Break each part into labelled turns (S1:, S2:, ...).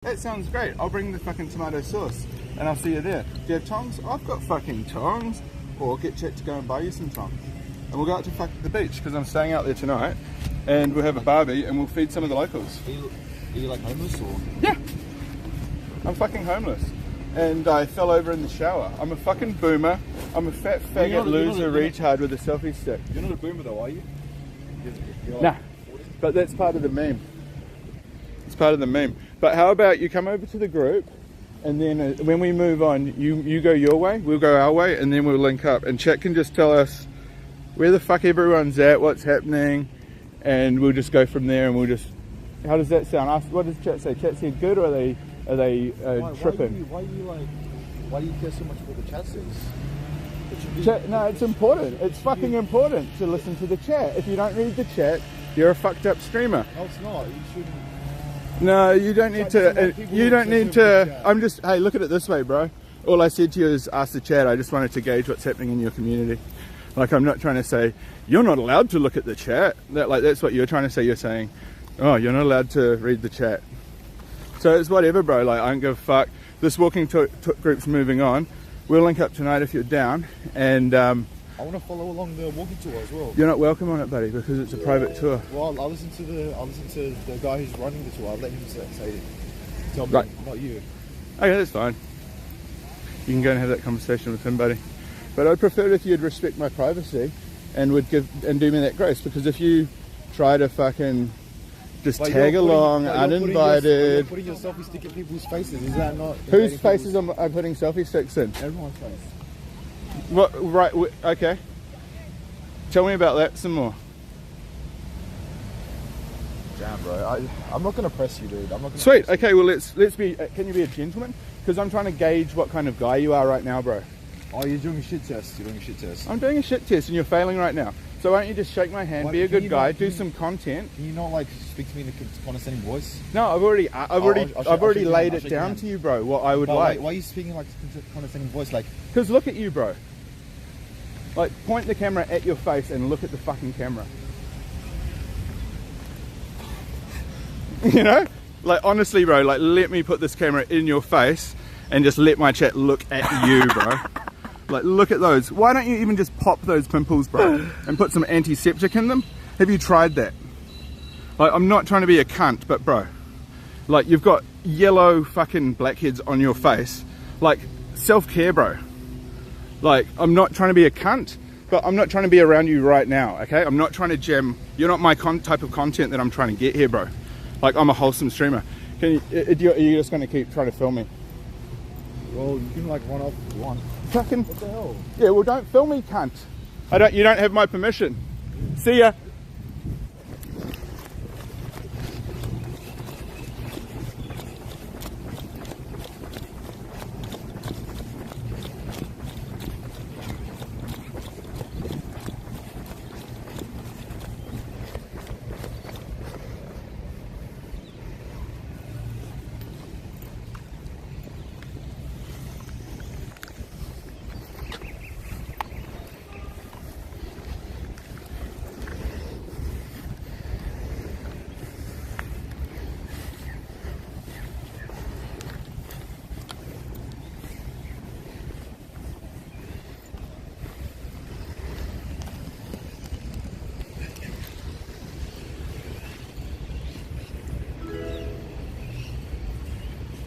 S1: That sounds great. I'll bring the fucking tomato sauce and I'll see you there. Do you have tongs? I've got fucking tongs. Or get Chet to go and buy you some tongs. And we'll go out to the beach because I'm staying out there tonight and we'll have a barbie and we'll feed some of the locals.
S2: Are you like homeless or?
S1: Yeah. I'm fucking homeless. And I fell over in the shower. I'm a fucking boomer. I'm a fat faggot loser retard with a selfie stick.
S2: You're not a boomer though, are you? You're
S1: Nah. But that's part of the meme. It's part of the meme. But how about you come over to the group and then when we move on, you go your way, we'll go our way, and then we'll link up. And Chat can just tell us where the fuck everyone's at, what's happening, and we'll just go from there and we'll just... How does that sound? What does Chat say? Chat said good, or are they tripping?
S2: Why do you care so much what the chat says?
S1: Chat, no, it's important. It's fucking important to listen to the chat. If you don't read the chat, you're a fucked up streamer.
S2: No, it's not. You shouldn't.
S1: No, you don't need to. You don't need to. I'm just. Hey, look at it this way, bro. All I said to you is ask the chat. I just wanted to gauge what's happening in your community. Like, I'm not trying to say you're not allowed to look at the chat. That's what you're trying to say. You're saying, oh, you're not allowed to read the chat. So it's whatever, bro. Like, I don't give a fuck. This walking group's moving on. We'll link up tonight if you're down. And
S2: I want to follow along the walking tour as well.
S1: You're not welcome on it, buddy, because it's a private tour.
S2: Well, I'll listen to the guy who's running the tour. I'll let him tell me,
S1: right.
S2: Not you.
S1: Okay, that's fine. You can go and have that conversation with him, buddy. But I'd prefer it if you'd respect my privacy and would do me that grace, because if you try to fucking just tag along uninvited.
S2: You're putting your selfie stick in people's faces. Is that not?
S1: Whose faces am I putting selfie sticks in?
S2: Everyone's face.
S1: What? Right. Okay. Tell me about that some more.
S2: Damn, bro. I'm not gonna press you, dude. I'm not gonna.
S1: Sweet. Okay. Well, let's be. Can you be a gentleman? Because I'm trying to gauge what kind of guy you are right now, bro.
S2: Oh, you're doing a shit test. You're doing a shit test.
S1: I'm doing a shit test, and you're failing right now. So why don't you just shake my hand, be a good guy, do some content?
S2: Can you not like speak to me in a condescending voice?
S1: No, I've already laid it down to you, bro. What I would like.
S2: Why are you speaking like condescending voice? Like,
S1: because look at you, bro. Like, point the camera at your face and look at the fucking camera. You know? Like, honestly, bro, like, let me put this camera in your face and just let my chat look at you, bro. Like, look at those. Why don't you even just pop those pimples, bro, and put some antiseptic in them? Have you tried that? Like, I'm not trying to be a cunt, but bro, like, you've got yellow fucking blackheads on your face. Like, self-care, bro. Like, I'm not trying to be a cunt, but I'm not trying to be around you right now, okay? I'm not trying to jam. You're not my type of content that I'm trying to get here, bro. Like, I'm a wholesome streamer. Are you just going to keep trying to film me?
S2: Well, you can like run off if you want.
S1: Fucking,
S2: what the hell?
S1: Yeah, well, don't film me, cunt. You don't have my permission. See ya.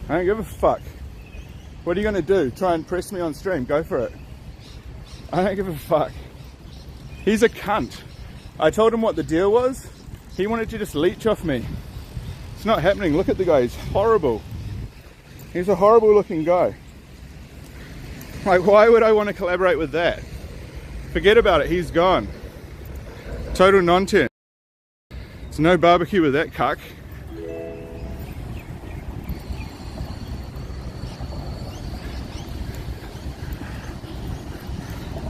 S1: I don't give a fuck. What are you going to do? Try and press me on stream? Go for it. I don't give a fuck. He's a cunt. I told him what the deal was. He wanted to just leech off me. It's not happening. Look at the guy. He's horrible. He's a horrible looking guy. Like, why would I want to collaborate with that? Forget about it. He's gone. Total nonsense. There's no barbecue with that cuck.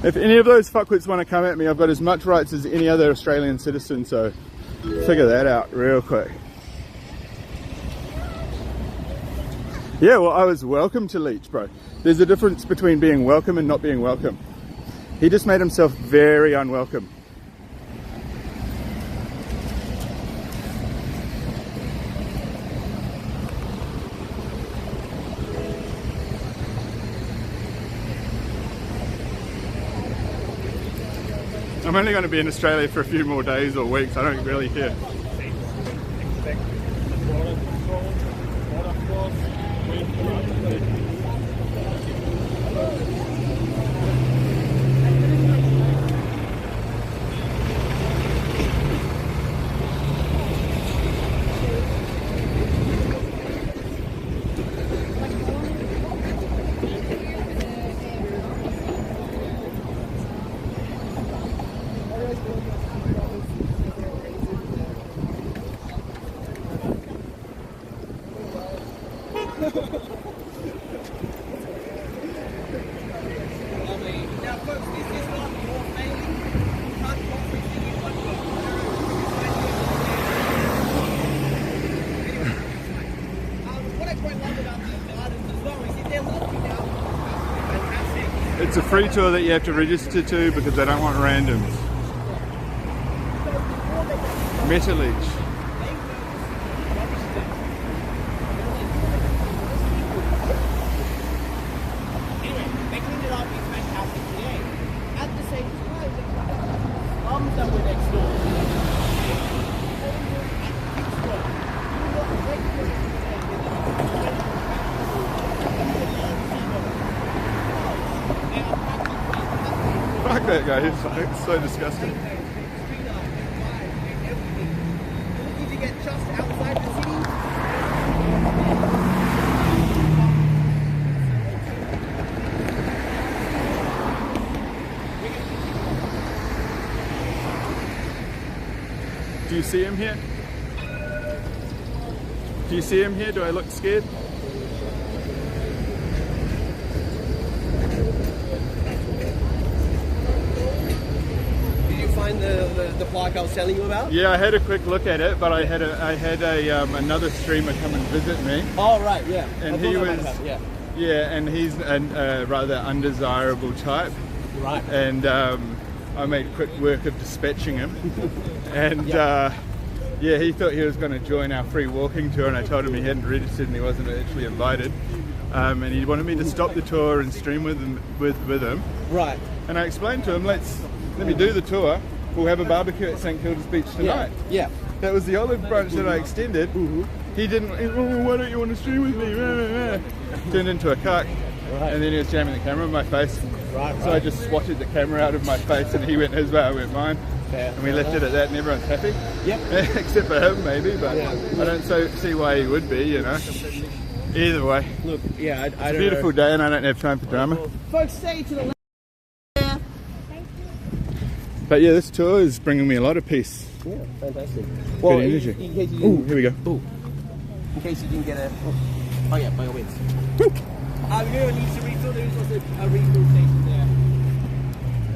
S1: If any of those fuckwits want to come at me, I've got as much rights as any other Australian citizen, so figure that out real quick. Yeah, well, I was welcome to leech, bro. There's a difference between being welcome and not being welcome. He just made himself very unwelcome. I'm only going to be in Australia for a few more days or weeks. I don't really care. It's a free tour that you have to register to because they don't want randoms. Metal Leach. Fuck that guy, it's so disgusting. Do you see him here? Do you see him here? Do I look scared?
S3: The plaque I was telling you about?
S1: Yeah, I had a quick look at it, but I had another streamer come and visit me.
S3: Oh right, yeah.
S1: And he was and he's a rather undesirable type.
S3: Right.
S1: And I made quick work of dispatching him. And yeah, he thought he was going to join our free walking tour, and I told him he hadn't registered and he wasn't actually invited. And he wanted me to stop the tour and stream with him.
S3: Right.
S1: And I explained to him, let me do the tour. We'll have a barbecue at St Kilda's Beach tonight.
S3: Yeah.
S1: That was the olive branch that I extended. He didn't, oh, why don't you want to stream with me? Turned into a cuck.
S3: Right.
S1: And then he was jamming the camera in my face.
S3: Right.
S1: So I just swatted the camera out of my face, and he went his way, I went mine. And we left it at that, and everyone's happy.
S3: Yep.
S1: Except for him, maybe, but I don't see why he would be, you know. Either way.
S3: Look, yeah,
S1: It's a beautiful day, and I don't have time for drama.
S3: Folks, stay to the left.
S1: But yeah, this tour is bringing me a lot of peace.
S3: Yeah, fantastic.
S1: Well, good energy.
S3: In case you
S1: Ooh, here we go.
S3: Ooh. In case you didn't get a... Oh yeah, by all means. We're going to need to refill. There's also a refill station there.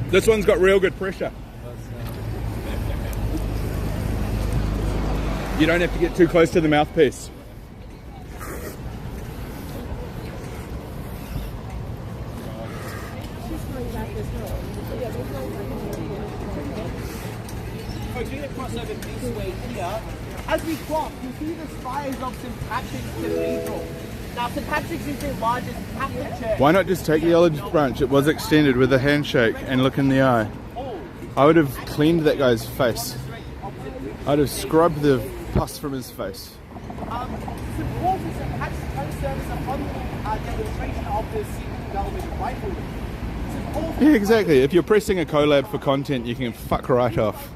S1: This one's got real good pressure. You don't have to get too close to the mouthpiece.
S3: As we cross, you see the spires of St. Patrick's Cathedral. Now, St. Patrick's is the largest Catholic church.
S1: Why not just take the olive branch? It was extended with a handshake and look in the eye. I would have cleaned that guy's face. I'd have scrubbed the pus from his face.
S3: St. Paul's and St. Patrick's host service upon demonstration of the Secret Velvet Riflery.
S1: Yeah, exactly. If you're pressing a collab for content, you can fuck right off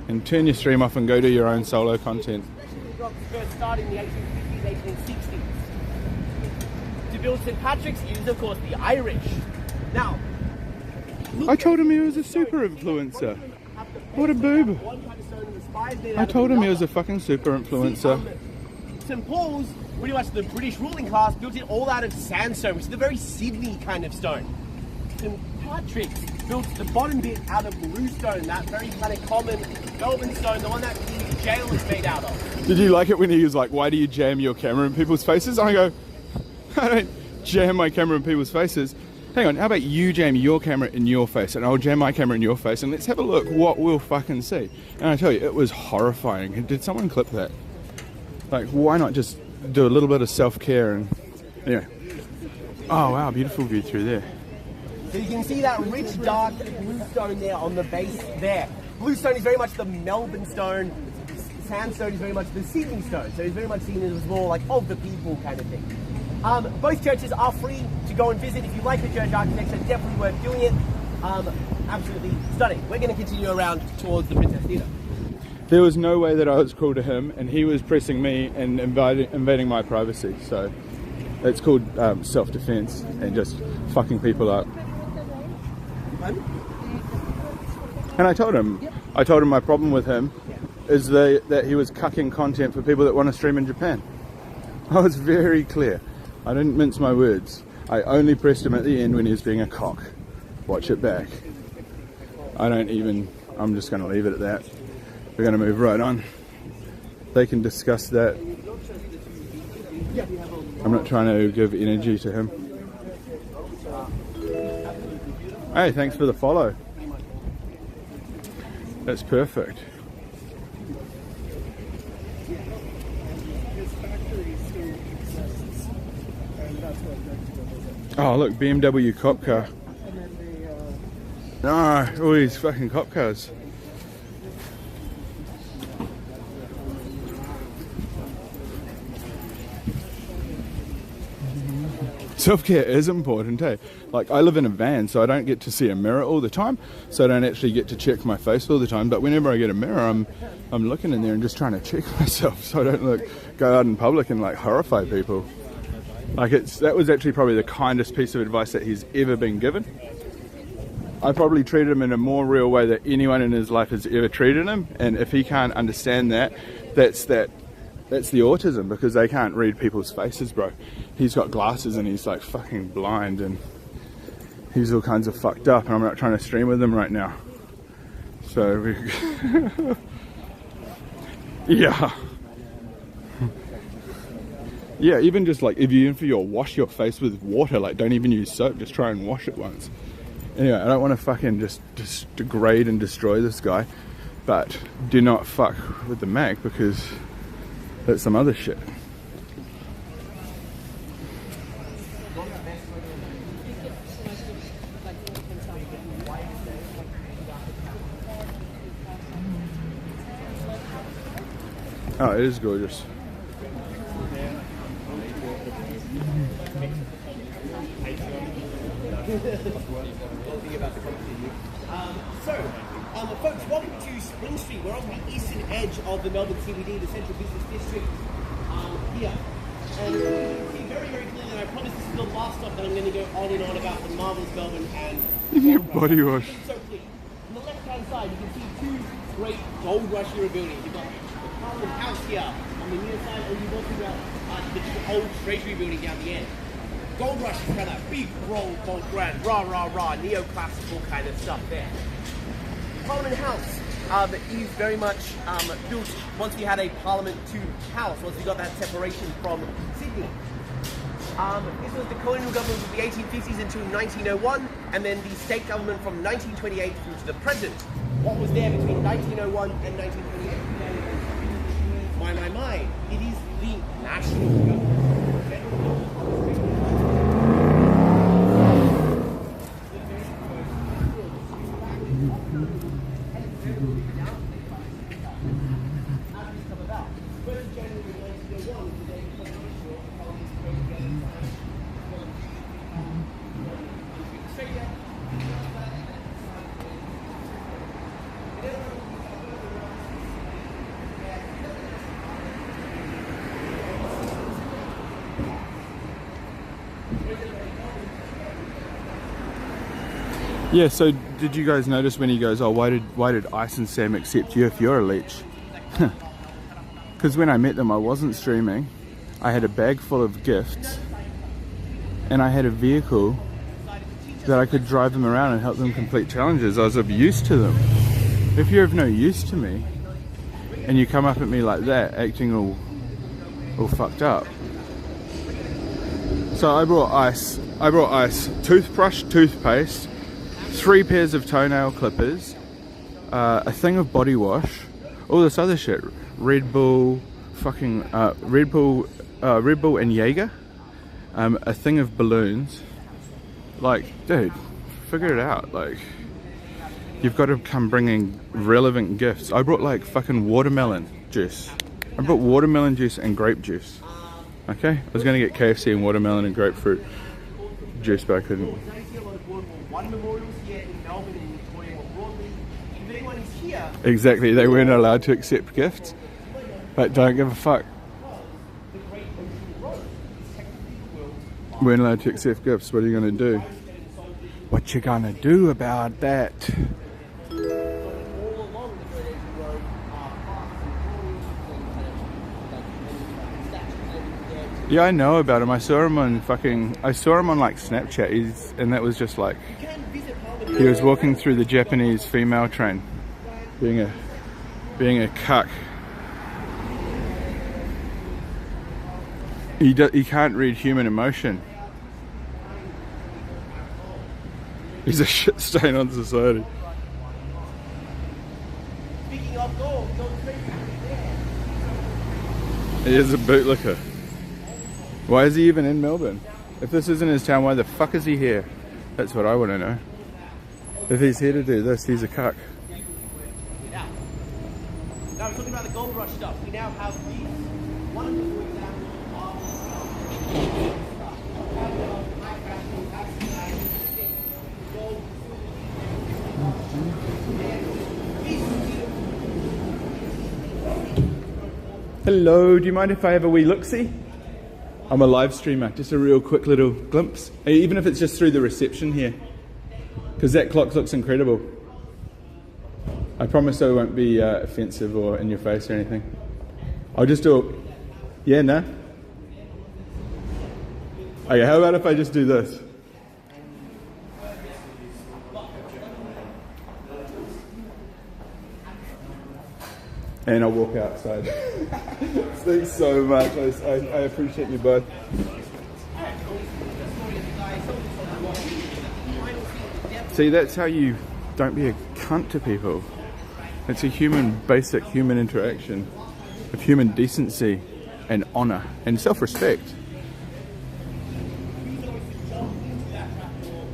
S1: and turn your stream off and go do your own solo content.
S3: First started in the 1850s, 1860s. To build St. Patrick's used, of course, the Irish. Now,
S1: I told him he was a super influencer. What a boob. I told him he was a fucking super influencer.
S3: St. Paul's, pretty much the British ruling class, built it all out of sandstone, which is a very Sydney kind of stone. St. Patrick's built the bottom bit out of bluestone, that very kind of common Melbourne stone, the one that the jail is made out of.
S1: Did you like it when he was like, why do you jam your camera in people's faces? I go, I don't jam my camera in people's faces. Hang on, how about you jam your camera in your face and I'll jam my camera in your face and let's have a look what we'll fucking see. And I tell you, it was horrifying. Did someone clip that? Like, why not just do a little bit of self-care and... Anyway. Oh wow, beautiful view through there.
S3: So you can see that rich, dark blue stone there on the base there. Blue stone is very much the Melbourne stone. Sandstone is very much the Sydney stone. So it's very much seen as more like of the people kind of thing. Both churches are free to go and visit. If you like the church architecture, definitely worth doing it. Absolutely stunning. We're going to continue around towards the Princess Theatre.
S1: There was no way that I was cruel to him, and he was pressing me and invading my privacy. So it's called self-defense and just fucking people up. And I told him my problem with him is that he was cucking content for people that want to stream in Japan. I was very clear. I didn't mince my words. I only pressed him at the end when he was being a cock. Watch it back. I'm just going to leave it at that. We're going to move right on. They can discuss that. I'm not trying to give energy to him. Hey, thanks for the follow. That's perfect. Oh look, BMW cop car. No, all these fucking cop cars. Self-care is important, eh? Like, I live in a van, so I don't get to see a mirror all the time, so I don't actually get to check my face all the time, but whenever I get a mirror, I'm looking in there and just trying to check myself so I don't go out in public and horrify people. That was actually probably the kindest piece of advice that he's ever been given. I probably treated him in a more real way than anyone in his life has ever treated him, and if he can't understand that, that's the autism, because they can't read people's faces, bro. He's got glasses and he's fucking blind and he's all kinds of fucked up, and I'm not trying to stream with him right now. So yeah. Yeah, even just if you wash your face with water, don't even use soap, just try and wash it once. Anyway, I don't want to fucking just degrade and destroy this guy, but do not fuck with the Mac, because that's some other shit. Oh, it is gorgeous.
S3: Folks, welcome to Spring Street. We're on the eastern edge of the Melbourne CBD, the central business district here. And you can see very, very clearly, and I promise this is the last stop that I'm going to go on and on about the marvellous Melbourne and
S1: Your body wash.
S3: So clear. On the left-hand side, you can see two great gold rush era buildings. You've got the Parliament House here on the near side, and you've also got the old Treasury building down the end. Gold Rush is kind of big, bold, grand, rah, neoclassical kind of stuff there. Parliament House is very much built once we had a Parliament to House, once we got that separation from Sydney. This was the colonial government of the 1850s until 1901, and then the state government from 1928 through to the present. What was there between 1901 and 1928? My. It is the national government.
S1: Yeah, so did you guys notice when he goes, oh, why did Ice and Sam accept you if you're a leech? Because when I met them, I wasn't streaming. I had a bag full of gifts, and I had a vehicle that I could drive them around and help them complete challenges. I was of use to them. If you're of no use to me, and you come up at me like that, acting all fucked up. So I brought Ice toothbrush, toothpaste, 3 pairs of toenail clippers, a thing of body wash, all this other shit. Red Bull, Red Bull and Jaeger, a thing of balloons. Dude, figure it out. Like, you've got to come bringing relevant gifts. I brought like fucking watermelon juice. I brought watermelon juice and grape juice. Okay, I was gonna get KFC and watermelon and grapefruit juice, but I couldn't. Exactly, they weren't allowed to accept gifts, but don't give a fuck. Weren't allowed to accept gifts. What are you gonna do? What you gonna do about that? Yeah, I know about him. I saw him on like Snapchat. And that was just like, he was walking through the Japanese female train, being a cuck. He can't read human emotion. He's a shit stain on society. He is a bootlicker. Why is he even in Melbourne? If this isn't his town, why the fuck is he here? That's what I want to know. If he's here to do this, he's a cuck.
S3: Now we're talking about the gold rush stuff. We now have these. One of them, for example,
S1: Hello, do you mind if I have a wee look-see? I'm a live streamer, just a real quick little glimpse. Even if it's just through the reception here. Because that clock looks incredible. I promise I won't be offensive or in your face or anything. I'll just do it. Yeah, no? Okay, how about if I just do this? And I'll walk outside. Thanks so much. I appreciate you both. See, that's how you don't be a cunt to people. It's a basic human interaction of human decency and honour and self-respect.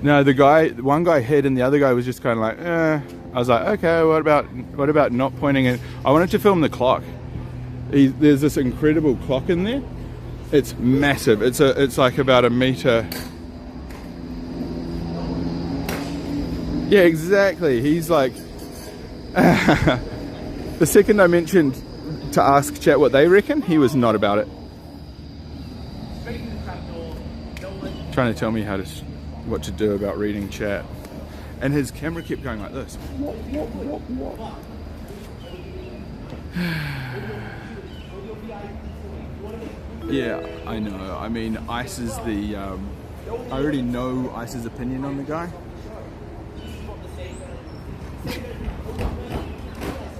S1: No, one guy hid and the other guy was just kind of like, eh. I was like, okay, what about not pointing it? I wanted to film the clock. There's this incredible clock in there. It's massive. It's like about 1 meter. Yeah, exactly. He's like, the second I mentioned to ask chat what they reckon, he was not about it. Trying to tell me what to do about reading chat. And his camera kept going like this. Yeah, I know. I mean, Ice is the... I already know Ice's opinion on the guy.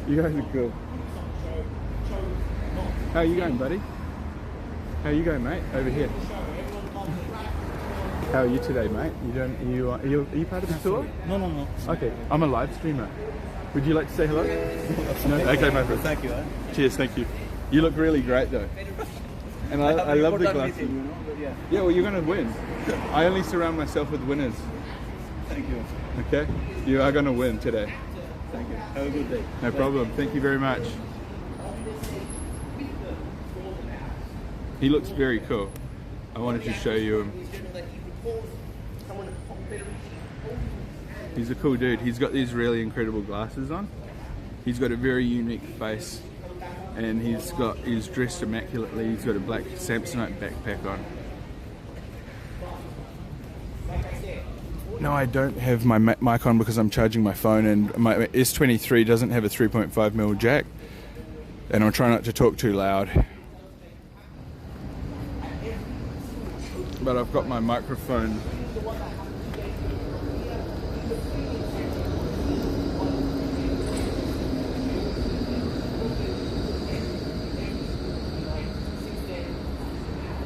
S1: You guys are cool. How are you going, buddy? How are you going, mate? Over here. How are you today, mate? Are you part of the tour?
S4: No.
S1: Okay, I'm a live streamer. Would you like to say hello? No? Okay, my friend.
S4: Thank you.
S1: Cheers, thank you. You look really great though. And I love the glasses.
S4: Meeting, you know, but yeah.
S1: Yeah, well, you're going to win. I only surround myself with winners.
S4: Thank you.
S1: Okay? You are going to win today.
S4: Thank you. Have a good day.
S1: No problem. Thank you very much. He looks very cool. I wanted to show you him. He's a cool dude. He's got these really incredible glasses on. He's got a very unique face. And he's dressed immaculately. He's got a black Samsonite backpack on. No, I don't have my mic on because I'm charging my phone, and my S23 doesn't have a 3.5mm jack. And I'm trying not to talk too loud. But I've got my microphone.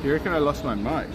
S1: Do you reckon I lost my mic?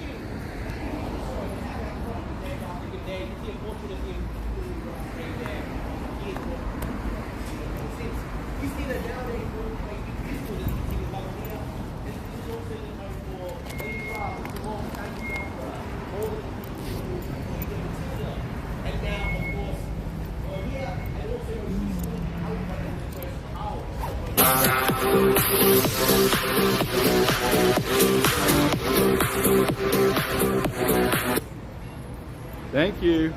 S1: Thank you.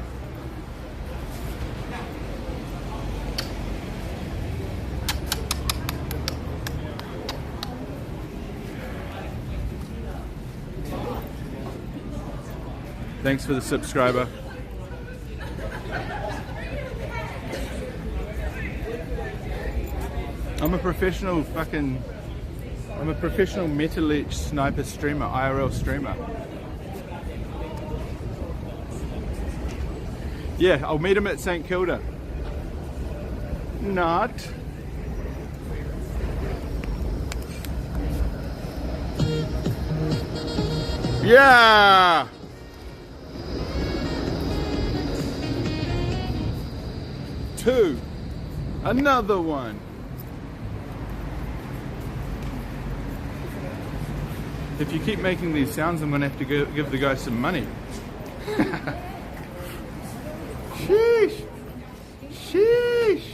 S1: Thanks for the subscriber. I'm a professional Metal Leech sniper streamer, IRL streamer. Yeah, I'll meet him at St Kilda. Not. Yeah! Two. Another one. If you keep making these sounds, I'm gonna have to give the guy some money. Sheesh. Sheesh.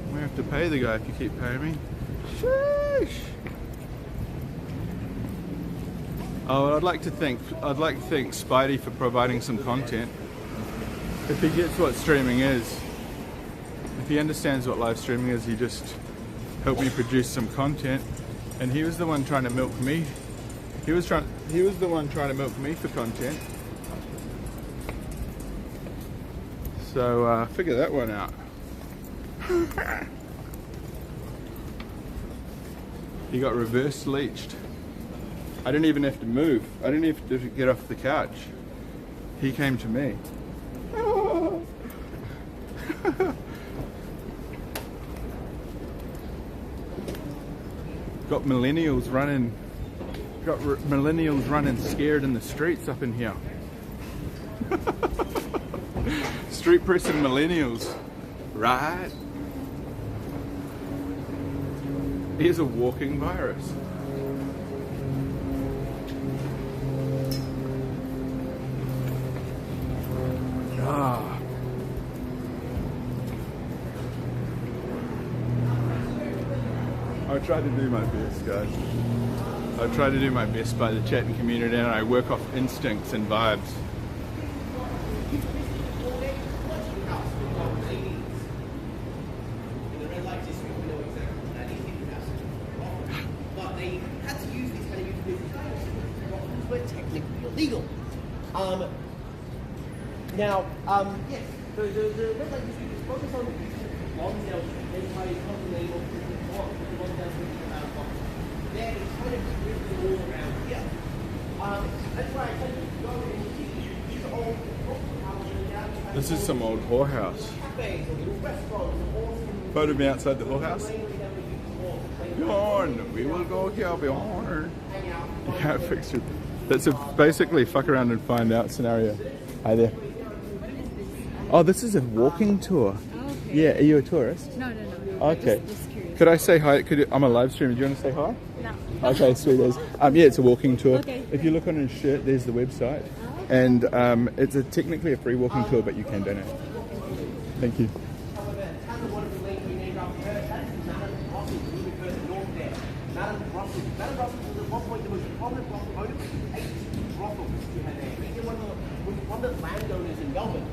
S1: I'm gonna have to pay the guy if you keep paying me. Sheesh. Oh, I'd like to thank Spidey for providing some content. If he gets what streaming is, if he understands what live streaming is, he just helped me produce some content. And he was the one trying to milk me. He was the one trying to milk me for content. So figure that one out. He got reverse leeched. I didn't even have to move. I didn't even have to get off the couch. He came to me. Got millennials running scared in the streets up in here. Street pressing millennials, right? Here's a walking virus. Ah. I try to do my best, guys. I try to do my best by the chatting community, and I work off instincts and vibes.
S3: Technically illegal. Now, yes, the red light district is focused on Lonsdale Street, Empire, Continental, there it's kind of drifting all around here. That's why I tell you to go and see these old houses.
S1: This is some old whorehouse.
S3: Cafes or little restaurants.
S1: Photo me outside the whorehouse. Bjorn, we will go here, Bjorn. You can't fix it. That's a basically fuck around and find out scenario. Hi there. Oh, this is a walking tour.
S5: Oh, okay.
S1: Yeah, are you a tourist?
S5: No.
S1: Okay.
S5: Just curious.
S1: Could I say hi? I'm a live streamer. Do you want to say hi?
S5: No.
S1: Okay, sweet as. Yeah, it's a walking tour.
S5: Okay.
S1: If you look on his shirt, there's the website.
S5: Oh.
S1: And it's technically a free walking tour, but you can donate. Thank you.
S3: One of the landowners in Melbourne.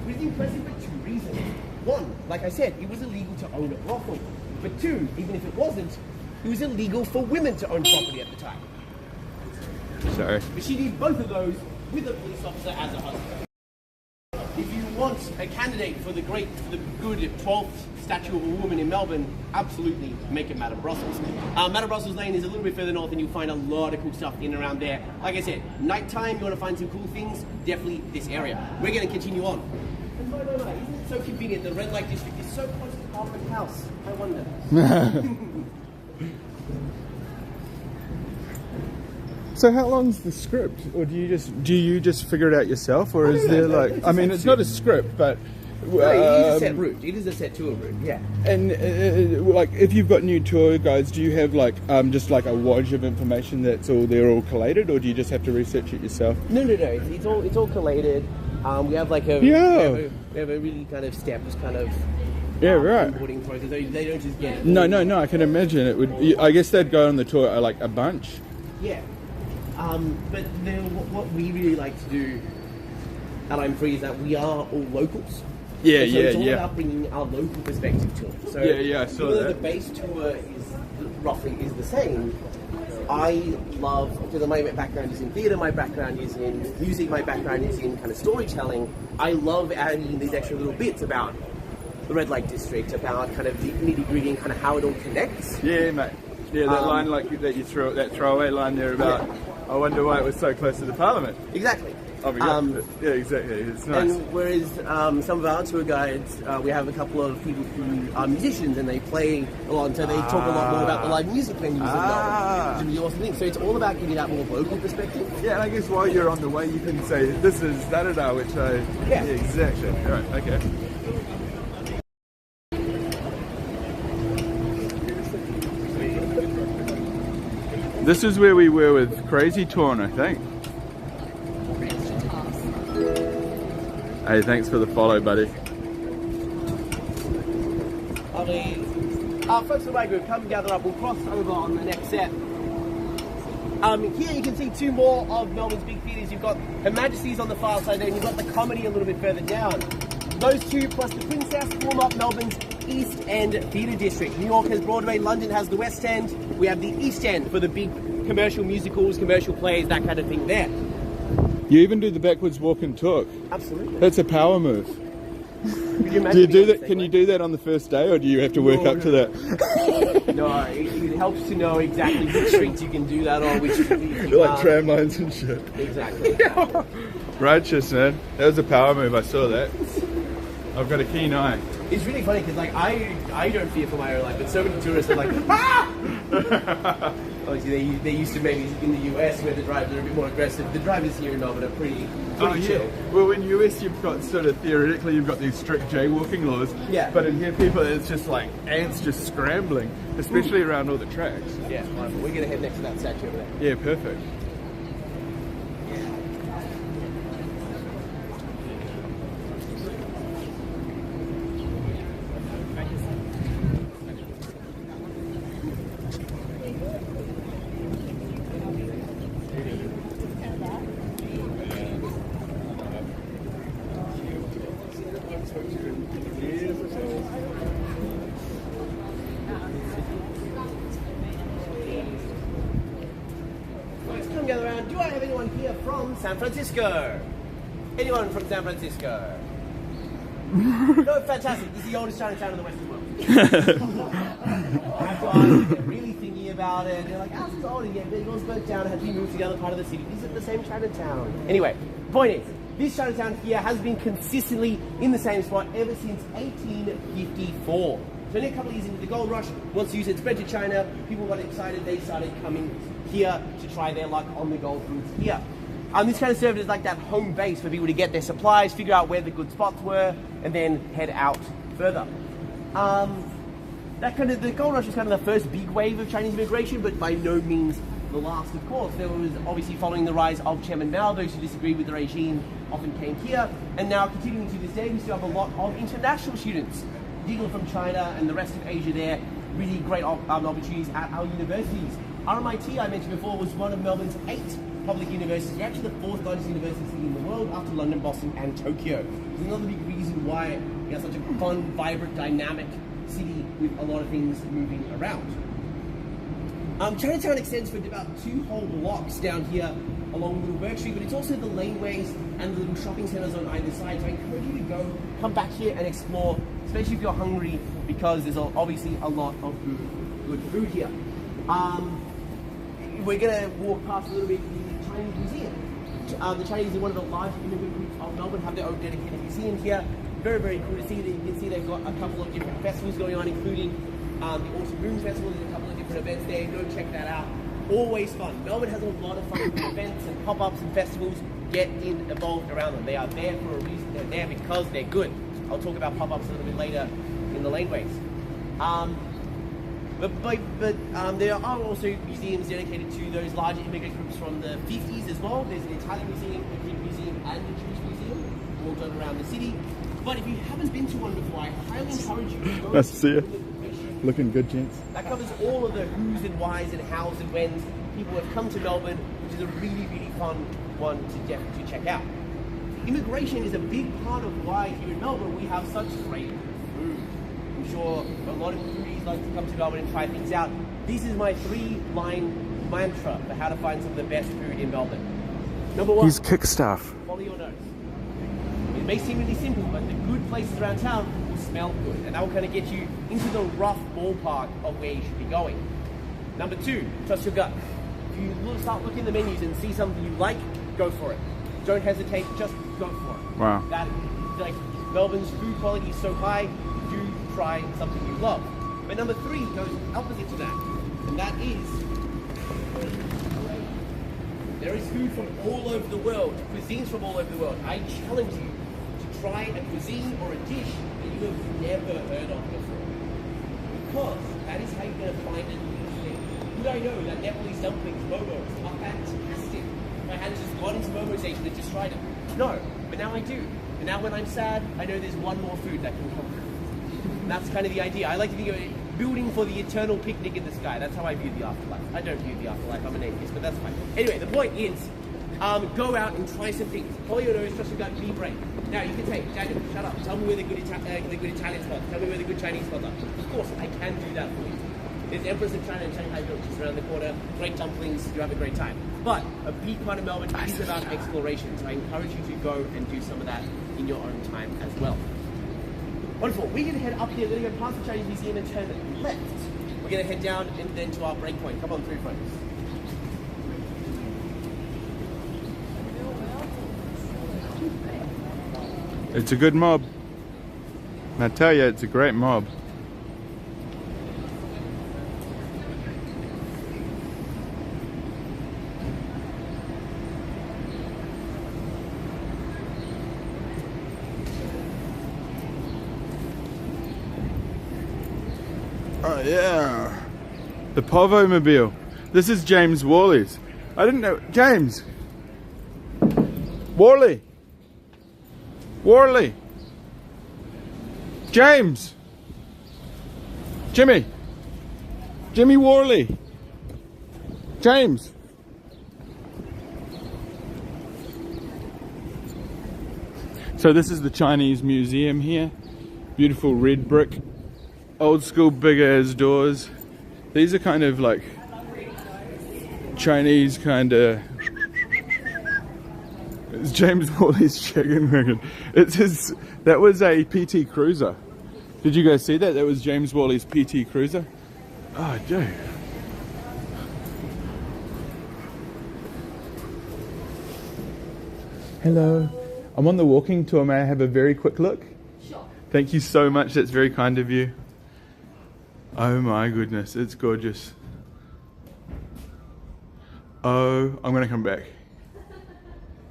S3: It was impressive for two reasons. One, like I said, it was illegal to own a brothel. But two, even if it wasn't, it was illegal for women to own property at the time.
S1: Sorry.
S3: But she did both of those with a police officer as a husband. If you want a candidate for the good 12th statue of a woman in Melbourne, absolutely make it Madame Brussels. Madame Brussels Lane is a little bit further north and you'll find a lot of cool stuff in and around there. Like I said, nighttime, you want to find some cool things, definitely this area. We're going to continue on. And by the way, isn't it so convenient the red light district is so close to Parliament House? I wonder.
S1: So how long's the script, or do you just figure it out yourself, or is there like? I mean, it's not a script, but
S3: It is a set route. It is a set tour route. Yeah.
S1: And like, if you've got new tour guides, do you have like just like a wodge of information that's all collated, or do you just have to research it yourself?
S3: No. It's all collated. We have like a we have a really kind of steps kind of
S1: right
S3: onboarding process. They don't just get it.
S1: No. I can imagine it would. I guess they'd go on the tour like a bunch.
S3: Yeah. But what we really like to do at I'm Free is that we are all locals.
S1: Yeah,
S3: And so it's all
S1: yeah.
S3: about bringing our local perspective to it. So
S1: Yeah, I saw
S3: even though
S1: that.
S3: the base tour roughly is the same, I love, because my background is in theatre, my background is in music, my background is in kind of storytelling. I love adding these extra little bits about the Red Lake District, about kind of the nitty-gritty and kind of how it all connects.
S1: Yeah, mate. Yeah, that line like that you threw, that throwaway line there about, I wonder why it was so close to the Parliament.
S3: Exactly.
S1: Oh my God. Yeah, exactly. It's nice.
S3: And whereas some of our tour guides, we have a couple of people who are musicians and they play a lot, and so they talk a lot more about the live music venues and which is a really awesome thing. So it's all about getting that more local perspective.
S1: Yeah, and I guess while you're on the way, you can say, this is da-da-da, which I...
S3: Yeah.
S1: Exactly. Right, okay. This is where we were with Crazy Torn, I think. Hey, thanks for the follow, buddy.
S3: Folks of my group, come gather up. We'll cross over on the next set. Here you can see two more of Melbourne's big theatres. You've got Her Majesty's on the far side there, and you've got the Comedy a little bit further down. Those two plus the Princess form up Melbourne's East End Theatre District. New York has Broadway, London has the West End. We have the East End for the big commercial musicals, commercial plays, that kind of thing there.
S1: You even do the backwards walk and talk.
S3: Absolutely.
S1: That's a power move.
S3: Could you
S1: Do you do that?
S3: imagine
S1: Can you do that on the first day, or do you have to work up to that?
S3: No, it helps to know exactly which streets you can do that on, which streets you
S1: Like
S3: can't.
S1: tram lines and shit.
S3: Exactly.
S1: Righteous, man. That was a power move. I saw that. I've got a keen eye.
S3: It's really funny because like I don't fear for my own life, but so many tourists are like, ah! Obviously, they used to maybe in the US where the drivers are a bit more aggressive. The drivers here in Melbourne are pretty chill.
S1: Well, in US you've got sort of theoretically you've got these strict jaywalking laws.
S3: Yeah.
S1: But in here people it's just like ants just scrambling, especially around all the tracks.
S3: Yeah, wonderful. We're gonna head next to that statue over there.
S1: Yeah, perfect.
S3: Let's come gather around. Do I have anyone here from San Francisco? Anyone from San Francisco? No, fantastic. This is the oldest Chinatown in the Western world. That's why I get really thinking about it. They're like, oh, it's old. Yeah, it was burnt down. Had to be moved to the other part of the city. Is it the same Chinatown? Anyway, point is, this Chinatown here has been consistently in the same spot ever since 1854. So only a couple of years into the gold rush, once you said spread to China, people got excited, they started coming here to try their luck on the gold routes here. This kind of served as like that home base for people to get their supplies, figure out where the good spots were, and then head out further. The gold rush was kind of the first big wave of Chinese immigration, but by no means the last, of course. There was obviously following the rise of Chairman Mao, those who disagreed with the regime often came here, and now continuing to this day, we still have a lot of international students, particularly from China and the rest of Asia there, really great opportunities at our universities. RMIT, I mentioned before, was one of Melbourne's 8 public universities, actually the 4th largest university in the world after London, Boston and Tokyo. It's another big reason why we have such a fun, vibrant, dynamic city with a lot of things moving around. Chinatown extends for about 2 whole blocks down here along Little Bourke Street, but it's also the laneways and the little shopping centres on either side. So I encourage you to come back here and explore, especially if you're hungry, because there's obviously a lot of good food here. We're going to walk past a little bit the Chinese Museum. The Chinese are one of the largest immigrant groups of Melbourne, have their own dedicated museum here. Very, very cool to see. You can see they've got a couple of different festivals going on, including the Autumn Moon Festival. There's a couple of different events there. Go check that out. Always fun. Melbourne has a lot of fun events and pop-ups and festivals. Get involved around them. They are there for a reason. They're there because they're good. I'll talk about pop-ups a little bit later in the laneways. But there are also museums dedicated to those larger immigrant groups from the 50s as well. There's an Italian museum, a Greek museum, and a Jewish museum, all done around the city. But if you haven't been to one before, I highly encourage you to go.
S1: Nice to see you. Looking good, gents.
S3: That covers all of the who's and whys and hows and whens people have come to Melbourne, which is a really, really fun one to check out. Immigration is a big part of why here in Melbourne we have such great food. I'm sure a lot of foodies like to come to Melbourne and try things out. This is my 3-line mantra for how to find some of the best food in Melbourne. Number 1,
S1: He's kick stuff.
S3: follow your nose. It may seem really simple, but the good places around town will smell good, and that will kind of get you into the rough ballpark of where you should be going. Number 2, trust your gut. If you start looking at the menus and see something you like, go for it. Don't hesitate, just go for it.
S1: Wow.
S3: That, like, Melbourne's food quality is so high, do try something you love. But number 3 goes opposite to that, and that is, there is food from all over the world, cuisines from all over the world. I challenge you to try a cuisine or a dish that you have never heard of before. Because that is how you're going to find a new thing. Did I know that Nepalese dumplings, momos, are fantastic? I hadn't just gone into Momo Station and just tried them. No, but now I do. And now when I'm sad, I know there's one more food that can come through. And that's kind of the idea. I like to think of it building for the eternal picnic in the sky. That's how I view the afterlife. I don't view the afterlife, I'm an atheist, but that's fine. Anyway, the point is, go out and try some things. Follow your nose, trust your gut, be brave. Now you can say, Daniel, shut up. Tell me where the good Italian spots. Tell me where the good Chinese spots are. Of course, I can do that for you. There's Empress of China and Shanghai Village just around the corner. Great dumplings, you have a great time. But a big part of Melbourne is about exploration, so I encourage you to go and do some of that in your own time as well. Wonderful. We're going to head up here. We're going to go past the Chinese Museum and turn left. We're going to head down and then to our break point. Come on through, folks.
S1: It's a good mob. I tell you, it's a great mob. Oh yeah, the Povo-mobile. This is James Worley's. I didn't know. James Worley. James. Jimmy Worley. James. So this is the Chinese museum here. Beautiful red brick. Old school big ass doors. These are kind of like Chinese kind of. It's James Worley's chicken wagon. It's his. That was a PT Cruiser. Did you guys see that? That was James Worley's PT Cruiser. Oh, Joe. Hello. I'm on the walking tour. May I have a very quick look?
S5: Sure.
S1: Thank you so much. That's very kind of you. Oh my goodness, it's gorgeous. Oh, I'm gonna come back.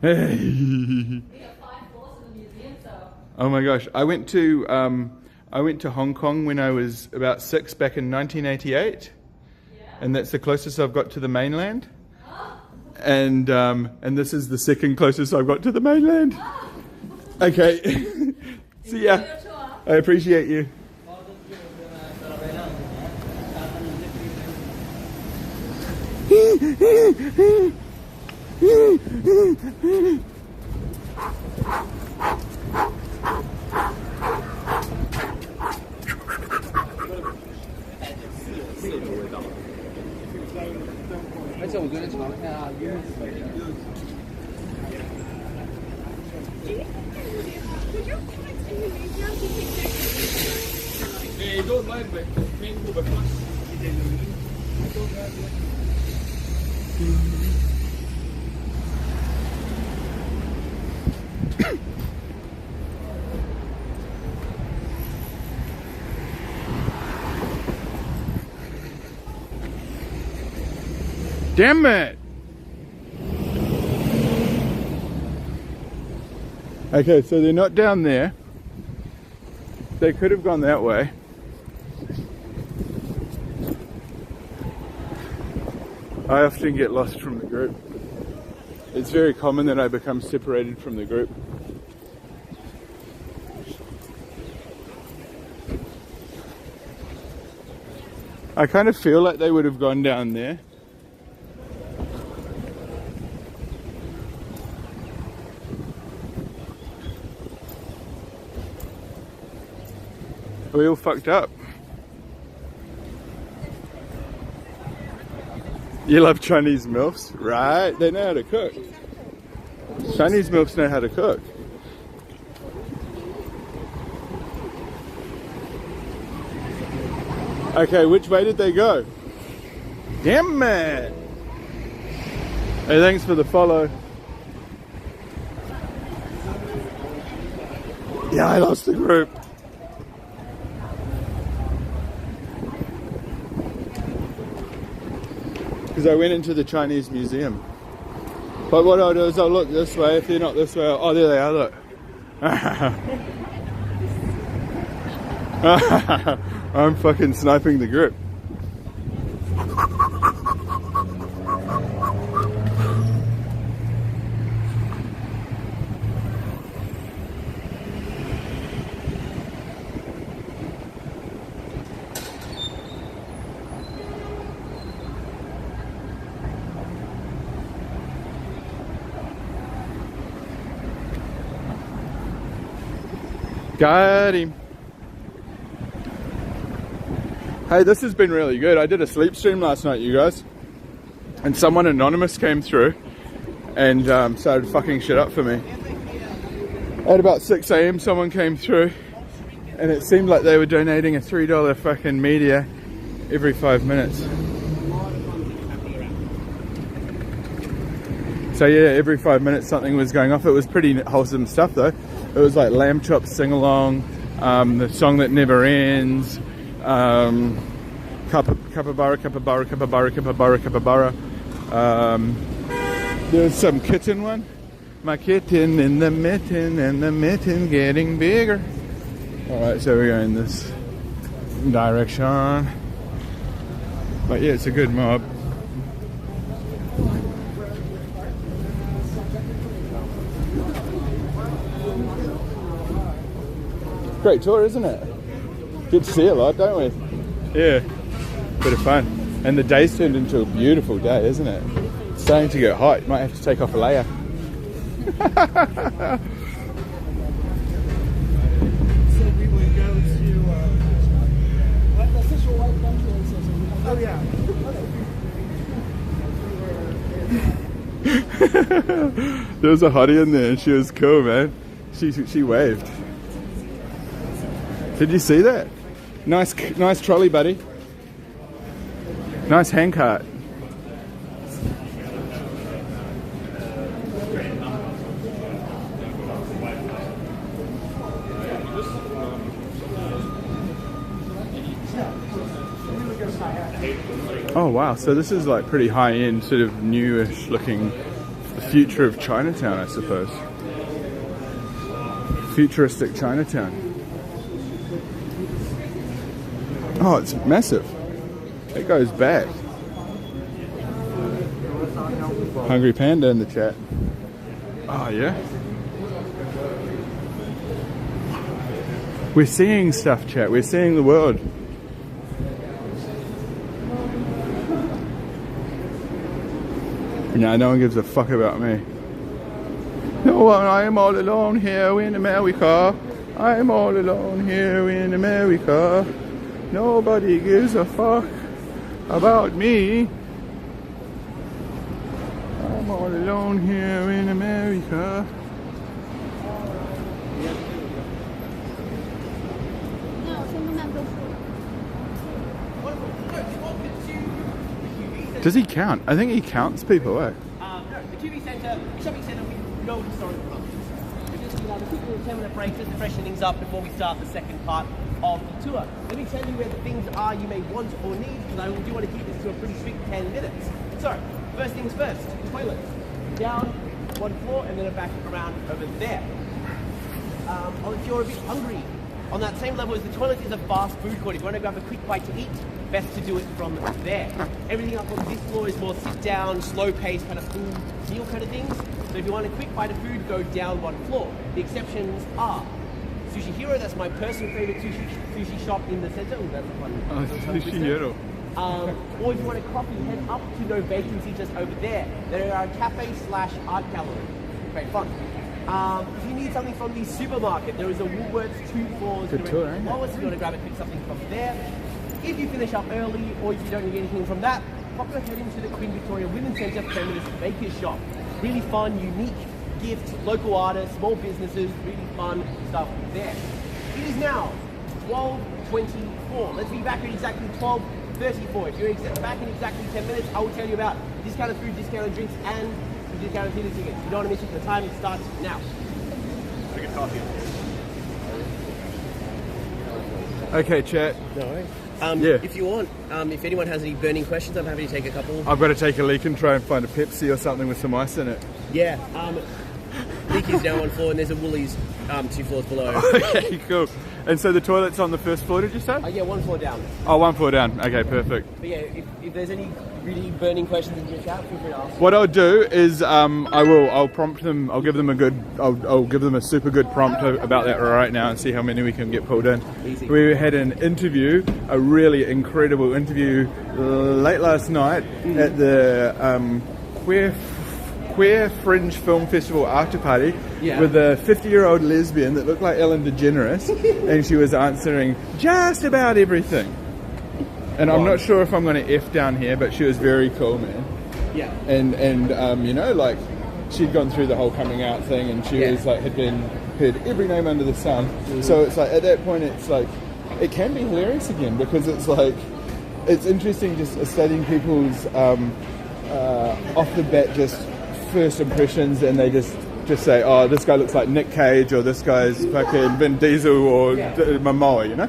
S1: Hey.
S5: We got 5 floors in the museum, so.
S1: Oh my gosh, I went to Hong Kong when I was about 6 back in 1988, and that's the closest I've got to the mainland. And this is the second closest I've got to the mainland. Okay, see ya. I appreciate you. Damn it! Okay, so they're not down there. They could have gone that way. I often get lost from the group. It's very common that I become separated from the group. I kind of feel like they would have gone down there. We all fucked up. You love Chinese MILFs, right? They know how to cook. Chinese MILFs know how to cook. Okay, which way did they go? Damn it! Hey, thanks for the follow. Yeah, I lost the group. Because I went into the Chinese museum. But what I'll do is I'll look this way. If they're not this way, oh, there they are, look. I'm fucking sniping the group. Got him. Hey, this has been really good. I did a sleep stream last night, you guys. And someone anonymous came through and started fucking shit up for me. At about 6 AM, someone came through and it seemed like they were donating a $3 fucking media every 5 minutes. So yeah, every 5 minutes something was going off. It was pretty wholesome stuff though. It was like Lamb Chop Sing Along, the song that never ends, Capybara, Capybara, Capybara, Capybara, Capybara. There's some kitten one. My kitten in the mitten and the mitten getting bigger. Alright, so we're going this direction. But yeah, it's a good mob. Great tour, isn't it? Get to see a lot, don't we? Yeah, bit of fun. And the day's turned into a beautiful day, isn't it? It's starting to get hot. You might have to take off a layer.
S2: So we would go to what the official white country says. Oh yeah.
S1: There was a hottie in there and she was cool, man. She waved. Did you see that? Nice trolley, buddy. Nice handcart. Oh wow, so this is like pretty high-end, sort of newish looking, the future of Chinatown, I suppose. Futuristic Chinatown. Oh, it's massive. It goes back. Hungry Panda in the chat. Oh yeah. We're seeing stuff, chat. We're seeing the world. Nah, no one gives a fuck about me. No, I am all alone here in America. I am all alone here in America. Nobody gives a fuck about me. I'm all alone here in America. Does he count? I think he counts people, eh?
S3: No, the QV Centre, the shopping centre with no historic clubs. We're just going to have a quick little 10-minute break just to freshen things up before we start the second part of the tour. Let me tell you where the things are you may want or need, because I do want to keep this to a pretty strict 10 minutes. So, first things first, toilets. Down one floor and then back around over there. If you're a bit hungry, on that same level as the toilet is a fast food court. If you want to grab a quick bite to eat, best to do it from there. Everything up on this floor is more sit down, slow pace, kind of food meal kind of things. So if you want a quick bite of food, go down one floor. The exceptions are Sushi Hero, that's my personal favorite sushi shop in the center. Ooh, that's fun.
S1: Sushi Hero.
S3: Or if you want a coffee, head up to No Vacancy just over there. There are a cafe / art gallery. Great fun. If you need something from the supermarket, there is a Woolworths 2 floors.
S1: Good tour, eh?
S3: Lowest, if you want to grab and pick something from there. If you finish up early, or if you don't need anything from that, pop your head into the Queen Victoria Women's Centre Feminist Baker's Shop. Really fun, unique gifts, local artists, small businesses, really fun stuff there. It is now 12:24. Let's be back at exactly 12:34. If you're back in exactly 10 minutes, I will tell you about discounted food, discounted drinks, and discounted theatre tickets. You don't want to miss it. The time starts now.
S4: Drink a coffee.
S1: Okay, chat.
S3: No worries.
S1: Yeah.
S3: If you want, if anyone has any burning questions, I'm happy to take a couple.
S1: I've got to take a leak and try and find a Pepsi or something with some ice in it.
S3: Yeah. Leaky's down one floor, and there's a Woolies 2 floors below.
S1: Okay, cool. And so the toilet's on the first floor, did you say?
S3: Yeah, 1 floor down.
S1: Oh, 1 floor down. Okay, perfect.
S3: But yeah, if there's any really burning questions in your chat, feel free to ask.
S1: What I'll do is I'll prompt them. I'll give them a super good prompt about that right now and see how many we can get pulled in.
S3: Easy.
S1: We had an interview, a really incredible interview late last night at the Queer Fringe Film Festival after party with a 50-year-old lesbian that looked like Ellen DeGeneres, and she was answering just about everything. And I'm not sure if I'm going to F down here, but she was very cool, man.
S3: Yeah.
S1: And you know, like, she'd gone through the whole coming out thing, and she was like, heard every name under the sun. So it's like, at that point, it's like, it can be hilarious again, because it's like, it's interesting just studying people's off the bat just first impressions, and they just say, oh, this guy looks like Nick Cage, or this guy's fucking Vin Diesel, or Momoa, you know?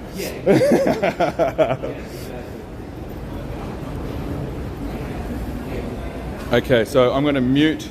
S1: Okay, so I'm going to mute